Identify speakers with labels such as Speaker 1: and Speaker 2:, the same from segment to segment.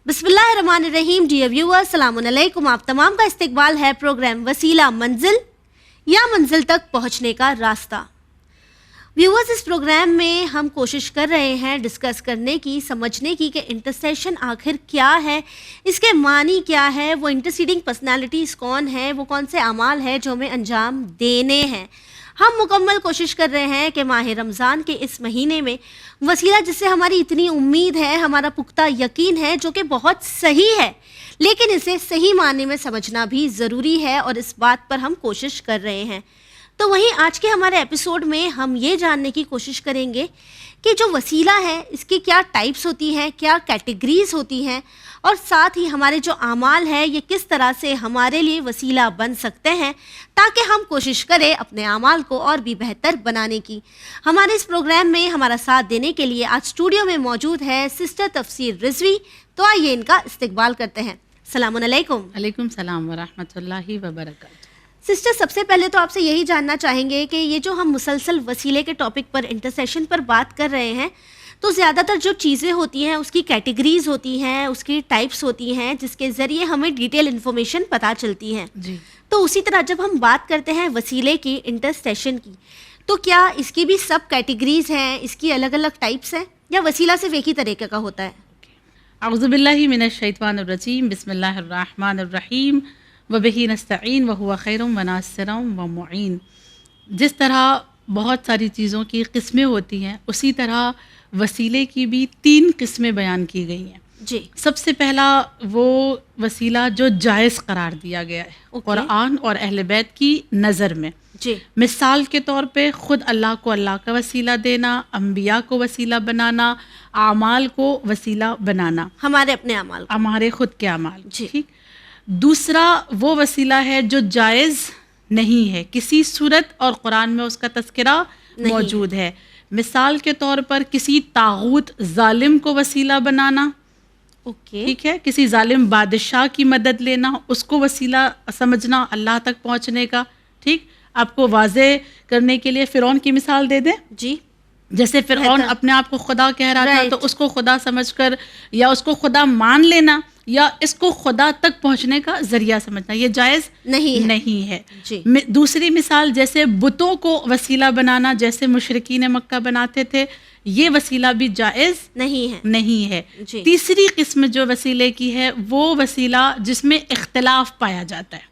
Speaker 1: بسم اللہ الرحمن الرحیم. ڈیئر ویورز، السلام علیکم. آپ تمام کا استقبال ہے پروگرام وسیلہ منزل یا منزل تک پہنچنے کا راستہ. ویورز، اس پروگرام میں ہم کوشش کر رہے ہیں ڈسکس کرنے کی، سمجھنے کی کہ انٹرسیشن آخر کیا ہے، اس کے معنی کیا ہے، وہ انٹرسیڈنگ پرسنالٹیز کون ہیں، وہ کون سے اعمال ہیں جو ہمیں انجام دینے ہیں. ہم مکمل کوشش کر رہے ہیں کہ ماہ رمضان کے اس مہینے میں وسیلہ جس سے ہماری اتنی امید ہے، ہمارا پختہ یقین ہے، جو کہ بہت صحیح ہے، لیکن اسے صحیح معنی میں سمجھنا بھی ضروری ہے، اور اس بات پر ہم کوشش کر رہے ہیں. تو وہیں آج کے ہمارے ایپیسوڈ میں ہم یہ جاننے کی کوشش کریں گے کہ جو وسیلہ ہے اس کی کیا ٹائپس ہوتی ہیں، کیا کیٹیگریز ہوتی ہیں، اور ساتھ ہی ہمارے جو اعمال ہیں یہ کس طرح سے ہمارے لیے وسیلہ بن سکتے ہیں، تاکہ ہم کوشش کریں اپنے اعمال کو اور بھی بہتر بنانے کی. ہمارے اس پروگرام میں ہمارا ساتھ دینے کے لیے آج اسٹوڈیو میں موجود ہے سسٹر تفسیر رضوی. تو آئیے ان کا استقبال کرتے ہیں. السلام علیکم.
Speaker 2: وعلیکم السلام ورحمۃ اللہ وبرکاتہ.
Speaker 1: سسٹر، سب سے پہلے تو آپ سے یہی جاننا چاہیں گے کہ یہ جو ہم مسلسل وسیلے کے ٹاپک پر انٹرسیشن پر بات کر رہے ہیں، تو زیادہ تر جو چیزیں ہوتی ہیں اس کی کیٹیگریز ہوتی ہیں، اس کی ٹائپس ہوتی ہیں، جس کے ذریعے ہمیں ڈیٹیل انفارمیشن پتہ چلتی ہے.
Speaker 2: جی.
Speaker 1: تو اسی طرح جب ہم بات کرتے ہیں وسیلے کی، انٹرسیشن کی، تو کیا اس کی بھی سب کیٹیگریز ہیں، اس کی الگ الگ ٹائپس ہیں، یا وسیلہ صرف ایک ہی طریقے کا ہوتا ہے؟
Speaker 2: اعوذ باللہ من الشیطان الرجیم. بسم اللہ الرحمن الرحیم. وبہ نستعین وہو خیر وناصر ومعین. جس طرح بہت ساری چیزوں کی قسمیں ہوتی ہیں، اسی طرح وسیلے کی بھی 3 قسمیں بیان کی گئی ہیں.
Speaker 1: جی.
Speaker 2: سب سے پہلا وہ وسیلہ جو جائز قرار دیا گیا ہے قرآن اور اہل بیت کی نظر میں.
Speaker 1: جی.
Speaker 2: مثال کے طور پہ خود اللہ کو اللہ کا وسیلہ دینا، انبیاء کو وسیلہ بنانا، اعمال کو وسیلہ بنانا،
Speaker 1: ہمارے اپنے اعمال کو،
Speaker 2: ہمارے خود کے اعمال.
Speaker 1: جی.
Speaker 2: ٹھیک. دوسرا وہ وسیلہ ہے جو جائز نہیں ہے کسی صورت، اور قرآن میں اس کا تذکرہ موجود ہے. مثال کے طور پر کسی طاغوت ظالم کو وسیلہ بنانا.
Speaker 1: اوکے.
Speaker 2: ٹھیک ہے. کسی ظالم بادشاہ کی مدد لینا، اس کو وسیلہ سمجھنا اللہ تک پہنچنے کا. ٹھیک. آپ کو واضح کرنے کے لیے فرعون کی مثال دے دیں.
Speaker 1: جی.
Speaker 2: جیسے فرعون اپنے آپ کو خدا کہہ رہا تھا، تو اس کو خدا سمجھ کر یا اس کو خدا مان لینا یا اس کو خدا تک پہنچنے کا ذریعہ سمجھنا، یہ جائز نہیں ہے.
Speaker 1: جی.
Speaker 2: دوسری مثال جیسے بتوں کو وسیلہ بنانا، جیسے مشرکین مکہ بناتے تھے، یہ وسیلہ بھی جائز نہیں ہے.
Speaker 1: جی.
Speaker 2: تیسری قسم جو وسیلے کی ہے وہ وسیلہ جس میں اختلاف پایا جاتا ہے،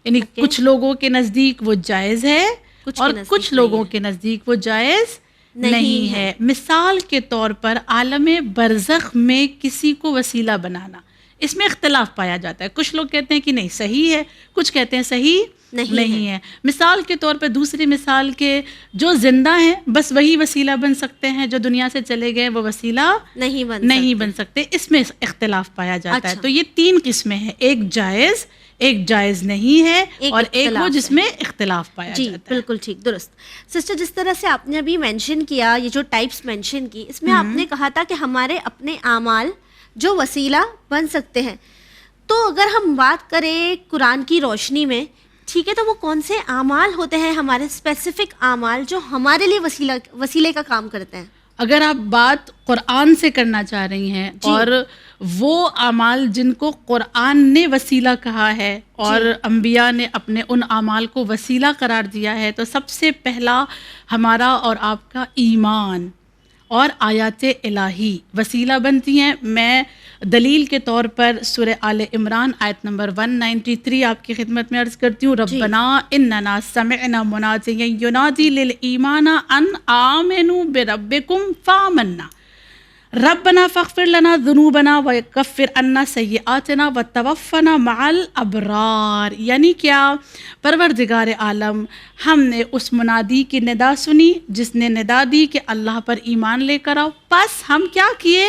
Speaker 2: یعنی کچھ لوگوں کے نزدیک وہ جائز ہے اور کچھ لوگوں کے نزدیک وہ جائز نہیں ہے. مثال کے طور پر عالم برزخ میں کسی کو وسیلہ بنانا، اس میں اختلاف پایا جاتا ہے. کچھ لوگ کہتے ہیں کہ نہیں صحیح ہے، کچھ کہتے ہیں صحیح نہیں ہے. مثال کے طور پر دوسری مثال کے جو زندہ ہیں بس وہی وسیلہ بن سکتے ہیں، جو دنیا سے چلے گئے وہ وسیلہ نہیں بن سکتے. اس میں اختلاف پایا جاتا ہے. تو یہ 3 قسمیں ہیں، ایک جائز نہیں ہے، اور ایک وہ جس میں اختلاف پایا جاتا ہے.
Speaker 1: بالکل ٹھیک، درست. سسٹر، جس طرح سے آپ نے ابھی مینشن کیا، یہ جو ٹائپس مینشن کی، اس میں آپ نے کہا تھا کہ ہمارے اپنے اعمال جو وسیلہ بن سکتے ہیں. تو اگر ہم بات کریں قرآن کی روشنی میں، ٹھیک ہے، تو وہ کون سے اعمال ہوتے ہیں ہمارے اسپیسیفک اعمال جو ہمارے لیے وسیلے کا کام کرتے ہیں؟
Speaker 2: اگر آپ بات قرآن سے کرنا چاہ رہی ہیں، اور وہ اعمال جن کو قرآن نے وسیلہ کہا ہے اور انبیاء نے اپنے ان اعمال کو وسیلہ قرار دیا ہے، تو سب سے پہلا ہمارا اور آپ کا ایمان اور آیات الہی وسیلہ بنتی ہیں. میں دلیل کے طور پر سورہ آل عمران آیت نمبر 193 آپ کی خدمت میں عرض کرتی ہوں. ربنا اننا سمعنا منادیا ینادی للایمان ان آمنوا بربکم فآمنا ربنا فاغفر لنا ذنوبنا وکفر عنا سیئاتنا وتوفنا مع الابرار. یعنی کیا؟ پروردگار عالم، ہم نے اس منادی کی ندا سنی جس نے ندا دی کہ اللہ پر ایمان لے کر آؤ، پس ہم کیا کیے؟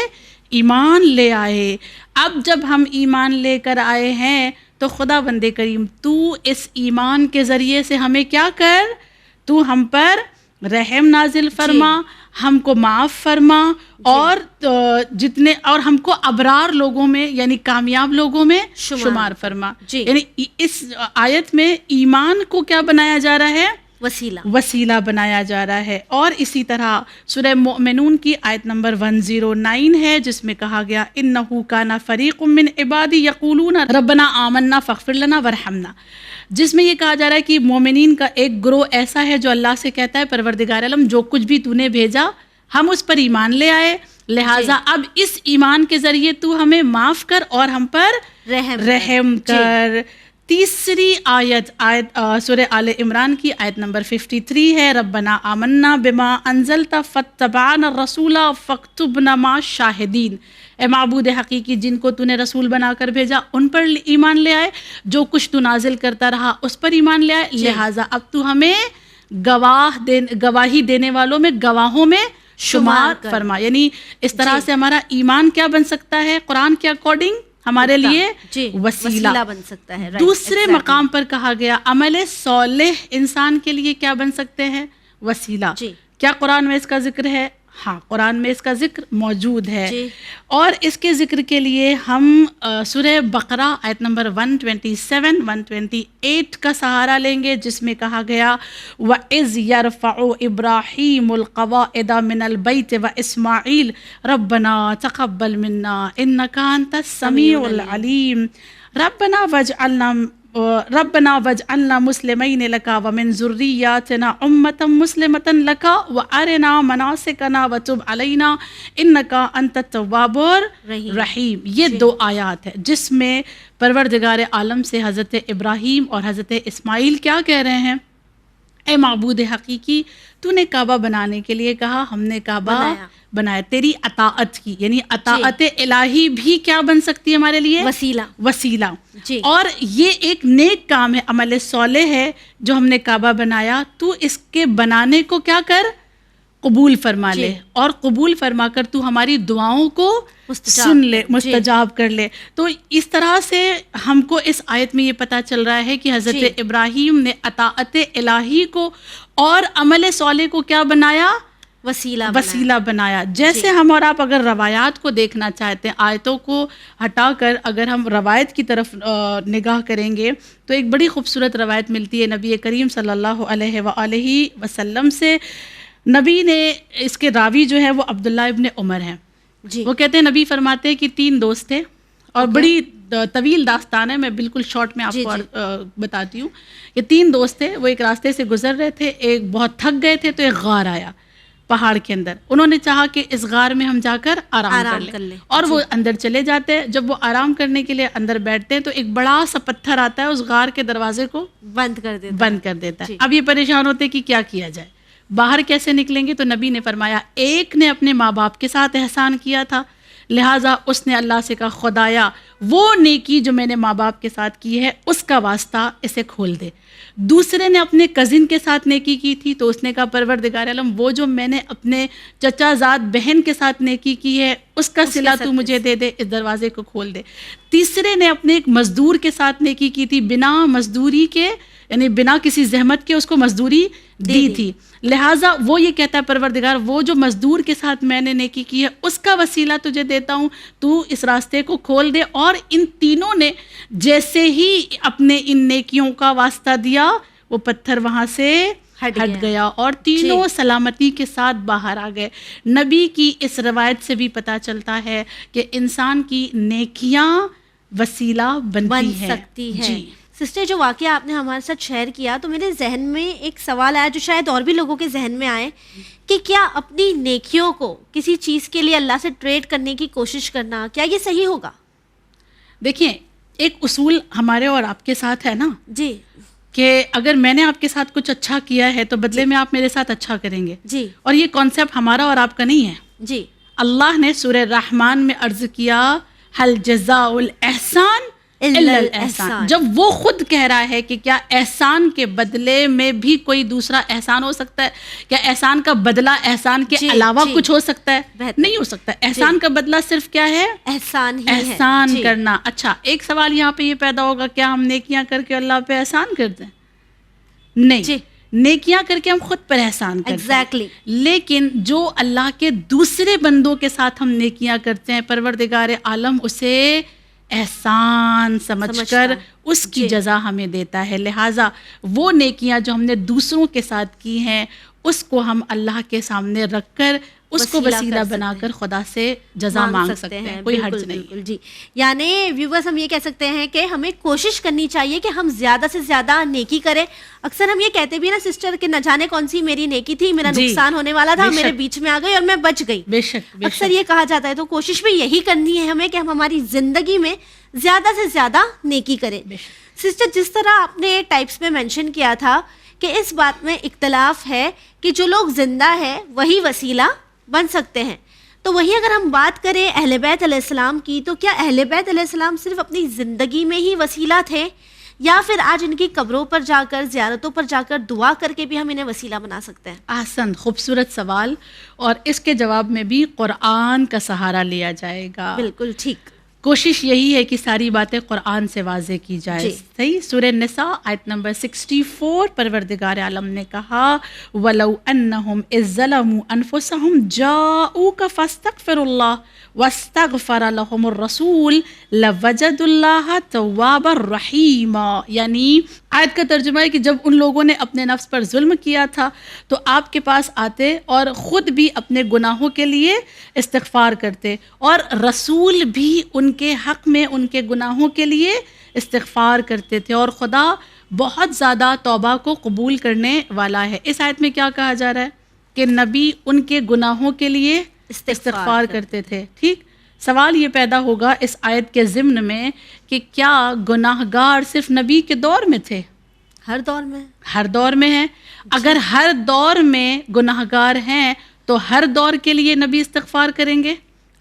Speaker 2: ایمان لے آئے. اب جب ہم ایمان لے کر آئے ہیں تو خدا بند کریم تو اس ایمان کے ذریعے سے ہمیں کیا کر، تو ہم پر رحم نازل فرما، ہم کو معاف فرما، اور جتنے اور ہم کو ابرار لوگوں میں یعنی کامیاب لوگوں میں شمار فرما. یعنی اس آیت میں ایمان کو کیا بنایا جا رہا ہے؟ وسیلہ بنایا جا رہا ہے. اور اسی طرح سورہ مومنون کی آیت نمبر 109 ہے جس میں کہا گیا انہ کان فریق من عبادی یقولون ربنا آمنا فاغفر لنا وارحمنا، جس میں یہ کہا جا رہا ہے کہ مومنین کا ایک گروہ ایسا ہے جو اللہ سے کہتا ہے پروردگار عالم جو کچھ بھی تو نے بھیجا ہم اس پر ایمان لے آئے، لہٰذا اب اس ایمان کے ذریعے تو ہمیں معاف کر اور ہم پر رحم کر. تیسری آیت سورہ آل عمران کی آیت نمبر 53 ہے ربنا آمنا بما انزلت فاتبعنا الرسول فاکتبنا مع الشاہدین. اے معبود حقیقی جن کو تو نے رسول بنا کر بھیجا ان پر ایمان لے آئے، جو کچھ تو نازل کرتا رہا اس پر ایمان لے آئے، لہٰذا اب تو ہمیں گواہی دینے والوں میں گواہوں میں شمار فرما. یعنی اس طرح سے ہمارا ایمان کیا بن سکتا ہے قرآن کے اکارڈنگ ہمارے لیے وسیلہ
Speaker 1: بن سکتا ہے.
Speaker 2: دوسرے مقام پر کہا گیا عمل صالح انسان کے لیے کیا بن سکتے ہیں؟ وسیلہ. کیا قرآن میں اس کا ذکر ہے؟ ہاں قرآن میں اس کا ذکر موجود ہے. اور اس کے ذکر کے لیے ہم سورہ بقرہ آیت نمبر 127 128 کا سہارا لیں گے جس میں کہا گیا وَإِذْ يَرْفَعُ إِبْرَاهِيمُ الْقَوَاعِدَ مِنَ الْبَيْتِ وَإِسْمَاعِيلُ رَبَّنَا تَقَبَّلْ مِنَّا إِنَّكَ أَنْتَ السَّمِيعُ الْعَلِيمُ ربنا واجعلنا مسلمین لک ومن ذریاتنا امۃ مسلمۃ لک وارنا مناسکنا وتب علینا انک انت التواب الرحیم. یہ 2 آیات ہیں جس میں پروردگار عالم سے حضرت ابراہیم اور حضرت اسماعیل کیا کہہ رہے ہیں؟ اے معبود حقیقی تو نے کعبہ بنانے کے لیے کہا، ہم نے کعبہ بنایا تیری اطاعت کی، یعنی اطاعت الہی بھی کیا بن سکتی ہے ہمارے لیے؟ وسیلہ. اور یہ ایک نیک کام ہے، عمل صالح ہے جو ہم نے کعبہ بنایا، تو اس کے بنانے کو کیا کر قبول فرما لے اور قبول فرما کر تو ہماری دعاؤں کو سن لے، مستجاب کر لے. تو اس طرح سے ہم کو اس آیت میں یہ پتہ چل رہا ہے کہ حضرت ابراہیم نے اطاعت الہی کو اور عمل صالح کو کیا بنایا؟ وسیلہ بنایا. جیسے ہم اور آپ اگر روایات کو دیکھنا چاہتے ہیں، آیتوں کو ہٹا کر اگر ہم روایت کی طرف نگاہ کریں گے تو ایک بڑی خوبصورت روایت ملتی ہے نبی کریم صلی اللہ علیہ وآلہ وسلم سے. نبی نے اس کے راوی جو ہے وہ عبداللہ ابن عمر ہیں. وہ کہتے ہیں نبی فرماتے ہیں کہ 3 دوست تھے اور بڑی طویل داستان ہے، میں بالکل شارٹ میں آپ کو بتاتی ہوں کہ 3 دوست تھے. وہ ایک راستے سے گزر رہے تھے، ایک بہت تھک گئے تھے تو ایک غار آیا پہاڑ کے اندر. انہوں نے چاہا کہ اس غار میں ہم جا کر آرام کر لیں اور وہ اندر چلے جاتے ہیں. جب وہ آرام کرنے کے لیے اندر بیٹھتے ہیں تو ایک بڑا سا پتھر آتا ہے، اس غار کے دروازے کو بند کر دیتا ہے. اب یہ پریشان ہوتے کہ کیا کیا جائے، باہر کیسے نکلیں گے؟ تو نبی نے فرمایا ایک نے اپنے ماں باپ کے ساتھ احسان کیا تھا، لہٰذا اس نے اللہ سے کہا خدایا وہ نیکی جو میں نے ماں باپ کے ساتھ کی ہے اس کا واسطہ اسے کھول دے. دوسرے نے اپنے کزن کے ساتھ نیکی کی تھی تو اس نے کہا پروردگار عالم وہ جو میں نے اپنے چچا زاد بہن کے ساتھ نیکی کی ہے اس کا صلہ تو مجھے دے دے، اس دروازے کو کھول دے. تیسرے نے اپنے ایک مزدور کے ساتھ نیکی کی تھی، بنا مزدوری کے یعنی بنا کسی زحمت کے اس کو مزدوری دی تھی، لہٰذا وہ یہ کہتا ہے پروردگار وہ جو مزدور کے ساتھ میں نے نیکی کی ہے اس کا وسیلہ تجھے دیتا ہوں، تو اس راستے کو کھول دے. اور ان تینوں نے جیسے ہی اپنے ان نیکیوں کا واسطہ دیا وہ پتھر وہاں سے ہٹ گیا اور تینوں سلامتی کے ساتھ باہر آ گئے. نبی کی اس روایت سے بھی پتہ چلتا ہے کہ انسان کی نیکیاں وسیلہ بن
Speaker 1: سکتی ہے. سسٹر جو واقعہ آپ نے ہمارے ساتھ شیئر کیا تو میرے ذہن میں ایک سوال آیا جو شاید اور بھی لوگوں کے ذہن میں آئے کہ کیا اپنی نیکیوں کو کسی چیز کے لیے اللہ سے ٹریڈ کرنے کی کوشش کرنا کیا یہ صحیح ہوگا؟
Speaker 2: دیکھیں ایک اصول ہمارے اور آپ کے ساتھ ہے نا
Speaker 1: جی
Speaker 2: کہ اگر میں نے آپ کے ساتھ کچھ اچھا کیا ہے تو بدلے میں آپ میرے ساتھ اچھا کریں گے
Speaker 1: جی. اور
Speaker 2: یہ کانسیپٹ ہمارا اور آپ کا نہیں ہے
Speaker 1: جی.
Speaker 2: اللہ نے سورہ رحمان میں عرض کیا هل جزاء الاحسان الا الاحسان. جب وہ خود کہہ رہا ہے کہ کیا احسان کے بدلے میں بھی کوئی دوسرا احسان ہو سکتا ہے؟ کیا احسان کا بدلہ احسان کے علاوہ کچھ ہو سکتا ہے؟ نہیں ہو سکتا. احسان کا بدلہ صرف کیا ہے؟ احسان کرنا. اچھا ایک سوال یہاں پہ یہ پیدا ہوگا کیا ہم نیکیاں کر کے اللہ پہ احسان کرتے ہیں؟ نہیں. نیکیاں کر کے ہم خود پر احسان کرتے ہیں لیکن جو اللہ کے دوسرے بندوں کے ساتھ ہم نیکیاں کرتے ہیں پروردگار عالم اسے احسان سمجھ کر اس کی جزا ہمیں دیتا ہے. لہٰذا وہ نیکیاں جو ہم نے دوسروں کے ساتھ کی ہیں اس کو ہم اللہ کے سامنے رکھ کر اس کو وسیلہ بنا کر خدا سے جزا مانگ سکتے ہیں. کوئی حرج نہیں.
Speaker 1: بالکل جی. یعنی ویورز ہم یہ کہہ سکتے ہیں کہ ہمیں کوشش کرنی چاہیے کہ ہم زیادہ سے زیادہ نیکی کریں. اکثر ہم یہ کہتے بھی نا سسٹر کہ نہ جانے کون سی میری نیکی تھی, میرا نقصان ہونے والا تھا, میرے بیچ میں آ گئی اور میں بچ گئی.
Speaker 2: بے شک
Speaker 1: اکثر یہ کہا جاتا ہے. تو کوشش بھی یہی کرنی ہے ہمیں کہ ہم ہماری زندگی میں زیادہ سے زیادہ نیکی کریں. سسٹر جس طرح آپ نے ٹائپس میں مینشن کیا تھا کہ اس بات میں اختلاف ہے کہ جو لوگ زندہ ہے وہی وسیلہ بن سکتے ہیں, تو وہی اگر ہم بات کریں اہل بیت علیہ السلام کی, تو کیا اہل بیت علیہ السلام صرف اپنی زندگی میں ہی وسیلہ تھے یا پھر آج ان کی قبروں پر جا کر, زیارتوں پر جا کر دعا کر کے بھی ہم انہیں وسیلہ بنا سکتے ہیں؟
Speaker 2: احسن, خوبصورت سوال. اور اس کے جواب میں بھی قرآن کا سہارا لیا جائے گا.
Speaker 1: بالکل ٹھیک.
Speaker 2: کوشش یہی ہے کہ ساری باتیں قرآن سے واضح کی جائے. صحیح. سورہ نساء آیت نمبر 64 پروردگار عالم نے کہا وَلَوْ أَنَّهُمْ إِذْ ظَلَمُوا أَنفُسَهُمْ جَاءُوكَ فَاسْتَغْفِرُوا اللَّهَ وَاسْتَغْفَرَ لَهُمُ الرَّسُولُ لَوَجَدُوا اللَّهَ تَوَّابًا رَحِيمًا. یعنی آیت کا ترجمہ ہے کہ جب ان لوگوں نے اپنے نفس پر ظلم کیا تھا تو آپ کے پاس آتے اور خود بھی اپنے گناہوں کے لیے استغفار کرتے, اور رسول بھی ان کے حق میں ان کے گناہوں کے لیے استغفار کرتے تھے, اور خدا بہت زیادہ توبہ کو قبول کرنے والا ہے. اس آیت میں کیا کہا جا رہا ہے کہ نبی ان کے گناہوں کے لیے استغفار کرتے تھے. ٹھیک. سوال یہ پیدا ہوگا اس آیت کے ضمن میں کہ کیا گناہ گار صرف نبی کے دور میں تھے؟
Speaker 1: ہر دور میں.
Speaker 2: ہر دور میں ہیں. اگر ہر دور میں گناہ گار ہیں تو ہر دور کے لیے نبی استغفار کریں گے,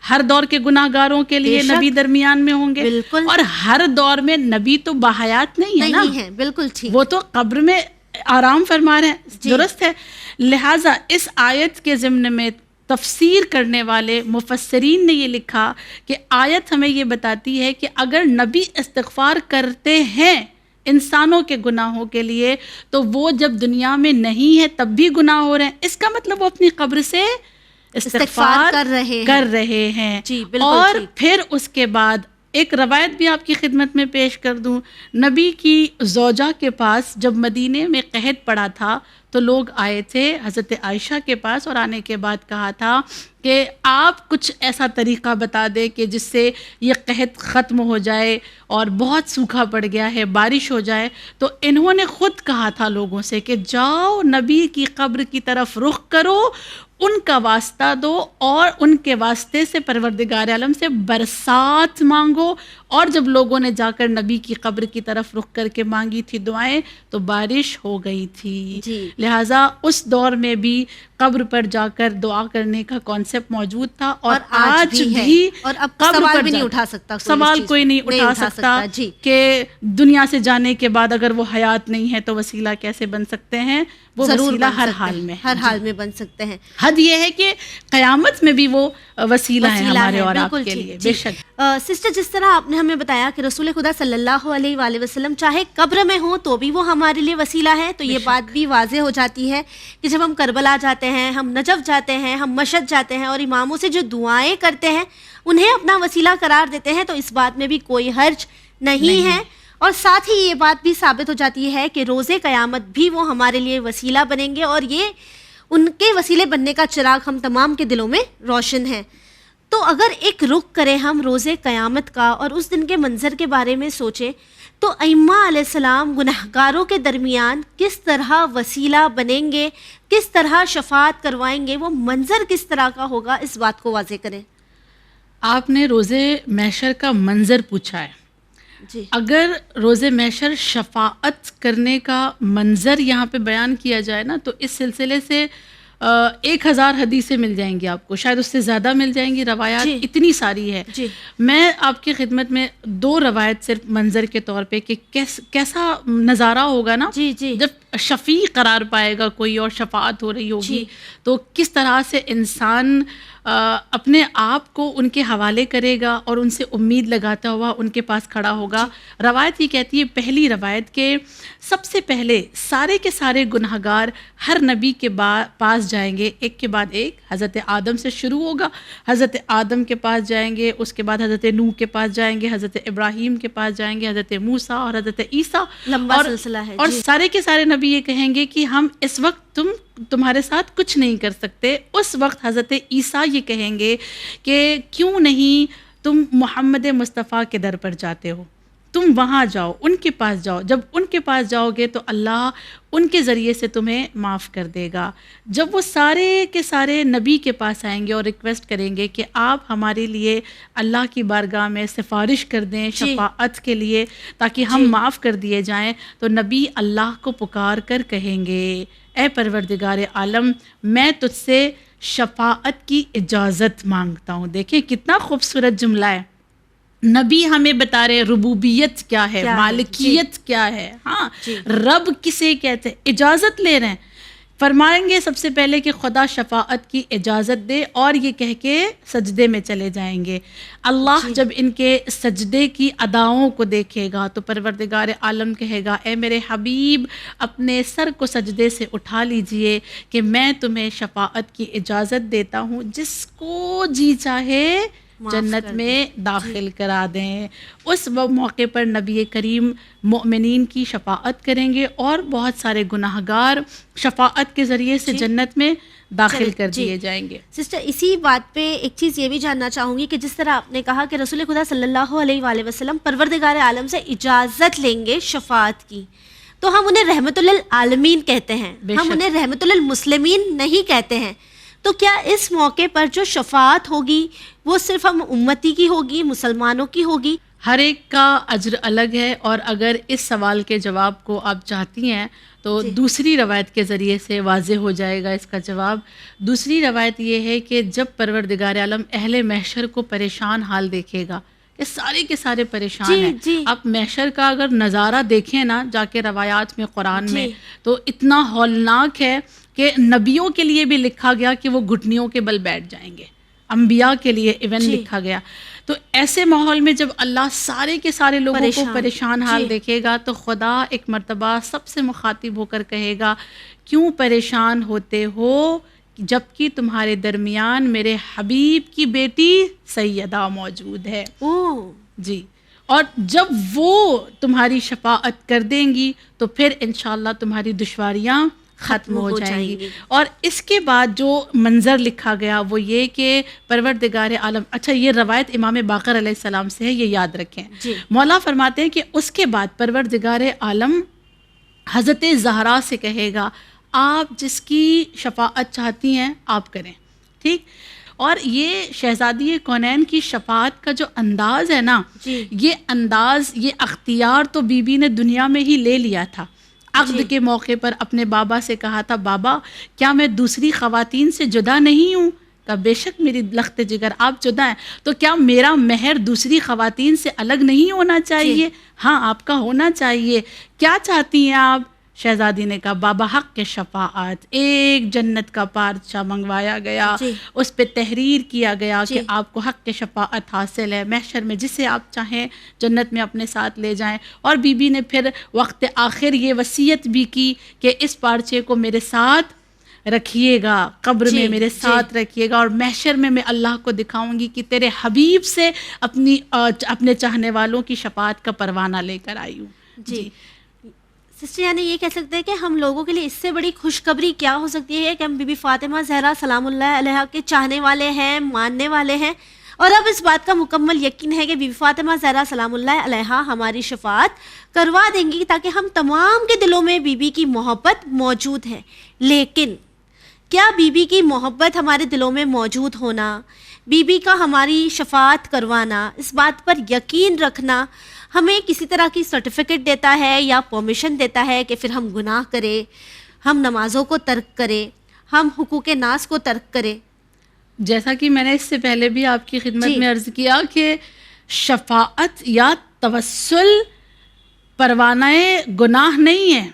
Speaker 2: ہر دور کے گناہ گاروں کے لیے نبی درمیان میں ہوں گے.
Speaker 1: بالکل.
Speaker 2: اور ہر دور میں نبی تو باحیات نہیں ہے نا.
Speaker 1: بالکل ٹھیک.
Speaker 2: وہ تو قبر میں آرام فرما رہے ہیں. درست ہے. لہٰذا اس آیت کے ضمن میں تفسیر کرنے والے مفسرین نے یہ لکھا کہ آیت ہمیں یہ بتاتی ہے کہ اگر نبی استغفار کرتے ہیں انسانوں کے گناہوں کے لیے تو وہ جب دنیا میں نہیں ہے تب بھی گناہ ہو رہے ہیں. اس کا مطلب وہ اپنی قبر سے استغفار کر رہے ہیں. اور پھر اس کے بعد ایک روایت بھی آپ کی خدمت میں پیش کر دوں. نبی کی زوجہ کے پاس جب مدینے میں قحط پڑا تھا تو لوگ آئے تھے حضرت عائشہ کے پاس, اور آنے کے بعد کہا تھا کہ آپ کچھ ایسا طریقہ بتا دیں کہ جس سے یہ قحط ختم ہو جائے اور بہت سوکھا پڑ گیا ہے, بارش ہو جائے. تو انہوں نے خود کہا تھا لوگوں سے کہ جاؤ نبی کی قبر کی طرف رخ کرو, ان کا واسطہ دو اور ان کے واسطے سے پروردگار عالم سے برسات مانگو. اور جب لوگوں نے جا کر نبی کی قبر کی طرف رخ کر کے مانگی تھی دعائیں تو بارش ہو گئی تھی. لہٰذا اس دور میں بھی قبر پر جا کر دعا کرنے کا کانسیپٹ موجود تھا, اور آج بھی. اور اب
Speaker 1: سوال بھی نہیں اٹھا سکتا,
Speaker 2: سوال کوئی نہیں اٹھا سکتا کہ دنیا سے جانے کے بعد اگر وہ حیات نہیں ہے تو وسیلہ کیسے بن سکتے ہیں. وہ وسیلہ ہر حال میں
Speaker 1: بن سکتے ہیں.
Speaker 2: حد یہ ہے کہ قیامت میں بھی وہ وسیلہ ہے ہمارے اور آپ کے لیے. بے شک.
Speaker 1: سسٹر جس طرح آپ نے ہمیں بتایا کہ رسول خدا صلی اللہ علیہ وآلہ وسلم چاہے قبر میں ہوں تو بھی وہ ہمارے لیے وسیلہ ہے, تو یہ بات بھی واضح ہو جاتی ہے کہ جب ہم کربلا جاتے ہیں, ہم نجف جاتے ہیں, ہم مشہد جاتے ہیں اور اماموں سے جو دعائیں کرتے ہیں انہیں اپنا وسیلہ قرار دیتے ہیں, تو اس بات میں بھی کوئی حرج نہیں ہے. اور ساتھ ہی یہ بات بھی ثابت ہو جاتی ہے کہ روز قیامت بھی وہ ہمارے لیے وسیلہ بنیں گے, اور یہ ان کے وسیلے بننے کا چراغ ہم تمام کے دلوں میں روشن ہے. تو اگر ایک رخ کریں ہم روز قیامت کا اور اس دن کے منظر کے بارے میں سوچیں تو ائمہ علیہ السلام گنہگاروں کے درمیان کس طرح وسیلہ بنیں گے, کس طرح شفاعت کروائیں گے, وہ منظر کس طرح کا ہوگا, اس بات کو واضح کریں.
Speaker 2: آپ نے روز محشر کا منظر پوچھا ہے. اگر روز محشر شفاعت کرنے کا منظر یہاں پہ بیان کیا جائے نا تو اس سلسلے سے 1000 حدیثیں مل جائیں گی آپ کو, شاید اس سے زیادہ مل جائیں گی. روایات اتنی ساری ہے. میں آپ کی خدمت میں 2 روایت صرف منظر کے طور پہ کہ کیسا نظارہ ہوگا نا جب شفیع قرار پائے گا کوئی اور شفاعت ہو رہی ہوگی، تو کس طرح سے انسان اپنے آپ کو ان کے حوالے کرے گا اور ان سے امید لگاتا ہوا ان کے پاس کھڑا ہوگا۔ روایت یہ کہتی ہے، پہلی روایت، کہ سب سے پہلے سارے کے سارے گنہگار ہر نبی کے پاس جائیں گے، ایک کے بعد ایک۔ حضرت آدم سے شروع ہوگا، حضرت آدم کے پاس جائیں گے، اس کے بعد حضرت نوح کے پاس جائیں گے، حضرت ابراہیم کے پاس جائیں گے، حضرت موسیٰ اور حضرت عیسیٰ،
Speaker 1: لمبا سلسلہ ہے۔
Speaker 2: اور سارے کے سارے نبی یہ کہیں گے کہ ہم اس وقت تمہارے ساتھ کچھ نہیں کر سکتے۔ اس وقت حضرت عیسیٰ یہ کہیں گے کہ کیوں نہیں تم محمد مصطفیٰ کے در پر جاتے ہو، تم وہاں جاؤ، ان کے پاس جاؤ۔ جب ان کے پاس جاؤ گے تو اللہ ان کے ذریعے سے تمہیں معاف کر دے گا۔ جب وہ سارے کے سارے نبی کے پاس آئیں گے اور ریکویسٹ کریں گے کہ آپ ہمارے لیے اللہ کی بارگاہ میں سفارش کر دیں شفاعت کے لیے تاکہ ہم معاف کر دیے جائیں، تو نبی اللہ کو پکار کر کہیں گے، اے پروردگار عالم، میں تجھ سے شفاعت کی اجازت مانگتا ہوں۔ دیکھیں کتنا خوبصورت جملہ ہے، نبی ہمیں بتا رہے ربوبیت کیا ہے، مالکیت کیا ہے، ہاں رب کسے کہتے ہیں، اجازت لے رہے ہیں۔ فرمائیں گے سب سے پہلے کہ خدا شفاعت کی اجازت دے، اور یہ کہہ کے سجدے میں چلے جائیں گے۔ اللہ جب ان کے سجدے کی اداؤں کو دیکھے گا تو پروردگار عالم کہے گا، اے میرے حبیب، اپنے سر کو سجدے سے اٹھا لیجئے کہ میں تمہیں شفاعت کی اجازت دیتا ہوں، جس کو جی چاہے جنت میں داخل کرا دیں۔ اس موقع پر نبی کریم مومنین کی شفاعت کریں گے اور بہت سارے گناہگار شفاعت کے ذریعے سے جنت میں داخل کر دیے جائیں گے۔
Speaker 1: سسٹر، اسی بات پہ ایک چیز یہ بھی جاننا چاہوں گی کہ جس طرح آپ نے کہا کہ رسول خدا صلی اللہ علیہ وآلہ وسلم پروردگار عالم سے اجازت لیں گے شفاعت کی، تو ہم انہیں رحمت للعالمین کہتے ہیں، ہم انہیں رحمت للمسلمین نہیں کہتے ہیں۔ تو کیا اس موقع پر جو شفاعت ہوگی وہ صرف ہم امتی کی ہوگی، مسلمانوں کی ہوگی؟
Speaker 2: ہر ایک کا اجر الگ ہے، اور اگر اس سوال کے جواب کو آپ چاہتی ہیں تو دوسری روایت کے ذریعے سے واضح ہو جائے گا اس کا جواب۔ دوسری روایت یہ ہے کہ جب پروردگار عالم اہل محشر کو پریشان حال دیکھے گا، یہ سارے کے سارے پریشان ہیں۔ آپ محشر کا اگر نظارہ دیکھیں نا جا کے روایات میں، قرآن میں، تو اتنا ہولناک ہے کہ نبیوں کے لیے بھی لکھا گیا کہ وہ گھٹنیوں کے بل بیٹھ جائیں گے، انبیاء کے لیے ایون لکھا گیا۔ تو ایسے ماحول میں جب اللہ سارے کے سارے لوگوں کو پریشان حال دیکھے گا تو خدا ایک مرتبہ سب سے مخاطب ہو کر کہے گا، کیوں پریشان ہوتے ہو جبکہ تمہارے درمیان میرے حبیب کی بیٹی سیدہ موجود ہے۔ جی، اور جب وہ تمہاری شفاعت کر دیں گی تو پھر انشاءاللہ تمہاری دشواریاں ختم ہو جائیں گی۔ اور اس کے بعد جو منظر لکھا گیا وہ یہ کہ پروردگار عالم، اچھا یہ روایت امام باقر علیہ السلام سے ہے، یہ یاد رکھیں۔ مولا فرماتے ہیں کہ اس کے بعد پروردگار عالم حضرت زہرا سے کہے گا، آپ جس کی شفاعت چاہتی ہیں آپ کریں، ٹھیک؟ اور یہ شہزادی کونین کی شفاعت کا جو انداز ہے نا، یہ انداز، یہ اختیار تو بی بی نے دنیا میں ہی لے لیا تھا۔ عقد کے موقع پر اپنے بابا سے کہا تھا، بابا کیا میں دوسری خواتین سے جدا نہیں ہوں؟ کہا بے شک میری لخت جگر آپ جدا ہیں، تو کیا میرا مہر دوسری خواتین سے الگ نہیں ہونا چاہیے؟ ہاں آپ کا ہونا چاہیے۔ کیا چاہتی ہیں آپ؟ شہزادی نے کہا، بابا حق کے شفاعت۔ ایک جنت کا پارچہ منگوایا گیا، اس پہ تحریر کیا گیا کہ آپ کو حق کے شفاعت حاصل ہے، محشر میں جسے آپ چاہیں جنت میں اپنے ساتھ لے جائیں۔ اور بی بی نے پھر وقت آخر یہ وصیت بھی کی کہ اس پارچے کو میرے ساتھ رکھیے گا، قبر میں میرے ساتھ رکھیے گا، اور محشر میں میں اللہ کو دکھاؤں گی کہ تیرے حبیب سے اپنے چاہنے والوں کی شفاعت کا پروانہ لے کر آئی ہوں۔
Speaker 1: جی سسٹر، یعنی یہ کہہ سکتے ہیں کہ ہم لوگوں کے لیے اس سے بڑی خوشخبری کیا ہو سکتی ہے کہ ہم بی بی فاطمہ زہرا سلام اللہ علیہا کے چاہنے والے ہیں، ماننے والے ہیں، اور اب اس بات کا مکمل یقین ہے کہ بی بی فاطمہ زہرا سلام اللہ علیہا ہماری شفاعت کروا دیں گی تاکہ ہم تمام کے دلوں میں بی بی کی محبت موجود ہے۔ لیکن کیا بی بی کی محبت ہمارے دلوں میں موجود ہونا، بی بی کا ہماری شفاعت کروانا، اس بات پر یقین رکھنا ہمیں کسی طرح کی سرٹیفکیٹ دیتا ہے یا پرمیشن دیتا ہے کہ پھر ہم گناہ کریں، ہم نمازوں کو ترک کریں، ہم حقوق ناس کو ترک کریں؟
Speaker 2: جیسا کہ میں نے اس سے پہلے بھی آپ کی خدمت میں عرض کیا کہ شفاعت یا توسل پروانہ گناہ نہیں ہے،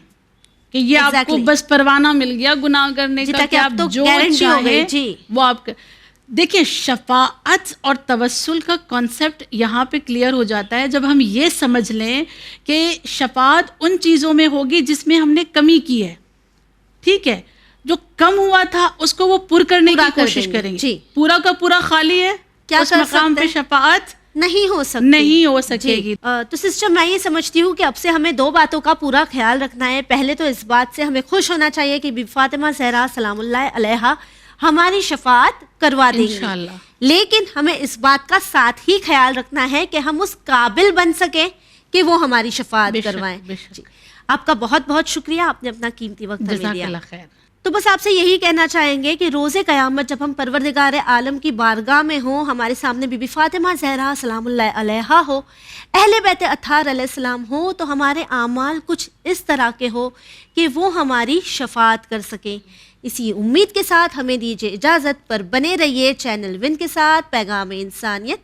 Speaker 2: کہ یہ آپ کو
Speaker 1: Exactly.
Speaker 2: بس پروانہ مل گیا گناہ کرنے
Speaker 1: جی،
Speaker 2: کا
Speaker 1: تاکہ
Speaker 2: کہ
Speaker 1: اب
Speaker 2: آپ
Speaker 1: تو
Speaker 2: جو
Speaker 1: guarantee ہو گئی.
Speaker 2: چاہیں
Speaker 1: جی.
Speaker 2: وہ آپ دیکھیں شفاعت اور توسل کا کانسیپٹ یہاں پہ کلیئر ہو جاتا ہے جب ہم یہ سمجھ لیں کہ شفاعت ان چیزوں میں ہوگی جس میں ہم نے کمی کی ہے. ٹھیک ہے، جو کم ہوا تھا اس کو وہ پر کرنے
Speaker 1: پورا
Speaker 2: کی
Speaker 1: کر
Speaker 2: کوشش
Speaker 1: دیں گے.
Speaker 2: کریں گے.
Speaker 1: جی.
Speaker 2: پورا کا پورا خالی ہے
Speaker 1: کیا
Speaker 2: اس
Speaker 1: کر
Speaker 2: مقام
Speaker 1: سکتے
Speaker 2: پہ
Speaker 1: ہیں؟
Speaker 2: شفاعت
Speaker 1: نہیں ہو سکتی.
Speaker 2: نہیں ہو سکے گی.
Speaker 1: تو سسٹر میں یہ سمجھتی ہوں کہ اب سے ہمیں 2 باتوں کا پورا خیال رکھنا ہے. پہلے تو اس بات سے ہمیں خوش ہونا چاہیے کہ بی فاطمہ زہرا سلام اللہ علیہا ہماری شفاعت کروا دیں گی.
Speaker 2: انشاءاللہ.
Speaker 1: لیکن ہمیں اس بات کا ساتھ ہی خیال رکھنا ہے کہ ہم اس قابل بن سکیں کہ وہ ہماری شفاعت
Speaker 2: بے شک،
Speaker 1: کروائیں.
Speaker 2: بے شک.
Speaker 1: جی. آپ کا بہت بہت شکریہ، آپ نے اپنا قیمتی وقت ہمیں
Speaker 2: جزاک
Speaker 1: دیا.
Speaker 2: اللہ خیر.
Speaker 1: تو بس آپ سے یہی کہنا چاہیں گے کہ روز قیامت جب ہم پروردگار عالم کی بارگاہ میں ہوں، ہمارے سامنے بی بی فاطمہ زہرا سلام اللہ علیہا ہو، اہل بیت اطہار علیہ السلام ہو، تو ہمارے اعمال کچھ اس طرح کے ہو کہ وہ ہماری شفاعت کر سکیں. اسی امید کے ساتھ ہمیں دیجیے اجازت، پر بنے رہیے چینل ون کے ساتھ. پیغام انسانیت